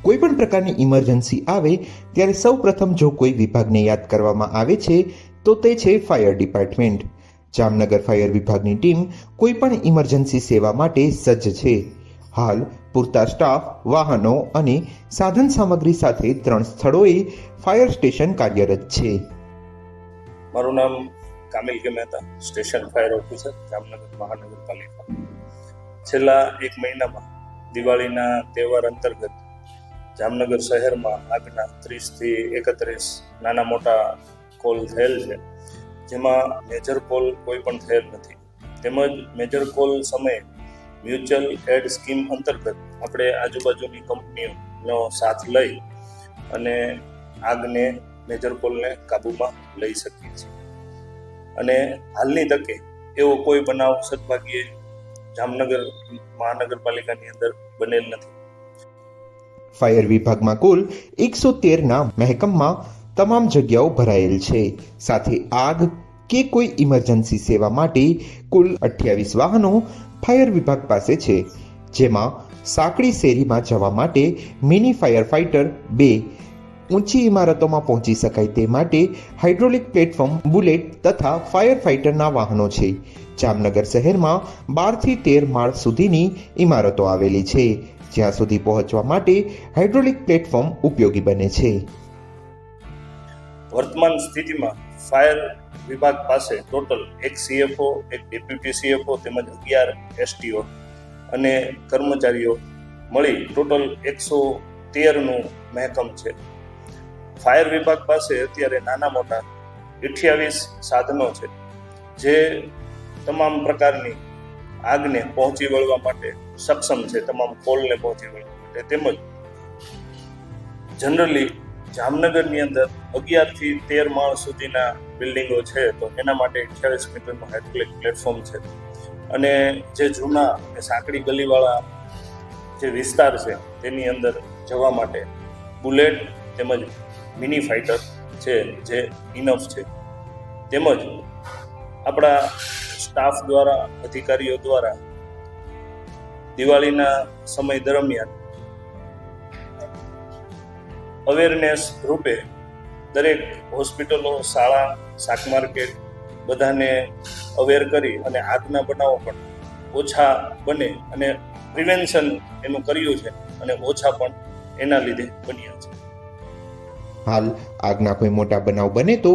કોઈપણ પ્રકારની ઇમરજન્સી આવે ત્યારે સૌપ્રથમ જો કોઈ વિભાગને યાદ કરવામાં આવે છે તો તે છે ફાયર ડિપાર્ટમેન્ટ. જામનગર ફાયર વિભાગની ટીમ કોઈપણ ઇમરજન્સી સેવા માટે સજ્જ છે. હાલ પૂરતા સ્ટાફ, વાહનો અને સાધન સામગ્રી સાથે 3 સ્થળોએ ફાયર સ્ટેશન કાર્યરત છે. મારું નામ કામિલ કે Mehta, station fire officer, Jamnagar મહાનગરપાલિકા. છેલ્લા 1 મહિનામાં દિવાળીના તહેવાર અંતર્ગત જામનગર શહેરમાં આગના 30 થી 31 નાના મોટા કોલ થયેલ છે, જેમાં મેજર કોલ કોઈ પણ થયેલ નથી. તેમજ મેજર કોલ સમયે મ્યુચ્યુઅલ એડ સ્કીમ અંતર્ગત આપણે આજુબાજુની કંપનીઓનો સાથ લઈ અને આગને મેજર કોલને કાબૂમાં લઈ શકીએ છીએ. અને હાલની તકે એવો કોઈ બનાવ સદભાગ્યે જામનગર મહાનગરપાલિકાની અંદર બનેલ નથી. ફાયર વિભાગમાં કુલ 113ના મહેકમમાં તમામ જગ્યાઓ ભરાયેલ છે. સાથે આગ કે કોઈ ઇમરજન્સી સેવા માટે કુલ 28 વાહનો ફાયર વિભાગ પાસે છે, જેમાં સાંકડી શેરીમાં જવા માટે મિની ફાયર ફાઇટર 2, ઊંચી ઇમારતોમાં પહોંચી શકાય તે માટે હાઇડ્રોલિક પ્લેટફોર્મ, બુલેટ તથા ફાયર ફાઇટરના વાહનો છે. જામનગર શહેરમાં 12 થી 13 માળ સુધીની ઇમારતો આવેલી છે, જ્યાં સુધી પહોંચવા માટે હાઇડ્રોલિક પ્લેટફોર્મ ઉપયોગી બને છે. વર્તમાન સ્થિતિમાં ફાયર વિભાગ પાસે ટોટલ 1 CFO, 1 ડેપ્યુટી CFO તેમજ 11 STO અને કર્મચારીઓ મળી ટોટલ 113નું મહેકમ છે. ફાયર વિભાગ પાસે અત્યારે નાના મોટા 28 સાધનો છે, જે તમામ પ્રકારની આગને પહોંચી વળવા માટે સક્ષમ છે, તમામ કોલને પહોંચી વળવા માટે. તેમજ જનરલી જામનગરની અંદર 11 થી 13 માળ સુધીના બિલ્ડિંગો છે, તો એના માટે 28 મીટરનું હાઇડ્રોલિક પ્લેટફોર્મ છે. અને જે જૂના સાંકડી ગલીવાળા જે વિસ્તાર છે તેની અંદર જવા માટે બુલેટ તેમજ મિની ફાઇટર છે, જે ઇનફ છે. તેમજ આપણા સ્ટાફ દ્વારા, અધિકારીઓ દ્વારા દિવાળીના સમય દરમિયાન અવેરનેસ રૂપે દરેક હોસ્પિટલો, શાળા, શાક માર્કેટ બધાને અવેર કરી અને આગના બનાવો પણ ઓછા બને અને પ્રિવેન્શન એનું કર્યું છે અને ઓછા પણ એના લીધે બન્યા છે. હાલ આગના કોઈ મોટા બનાવ બને તો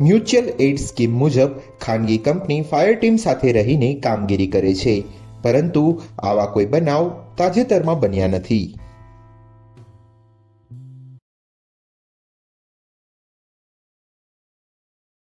મ્યુચ્યુઅલ એડ સ્કીમ મુજબ ખાનગી કંપની ફાયર ટીમ સાથે રહીને કામગીરી કરે છે, પરંતુ આવા કોઈ બનાવ તાજેતરમાં બન્યા નથી.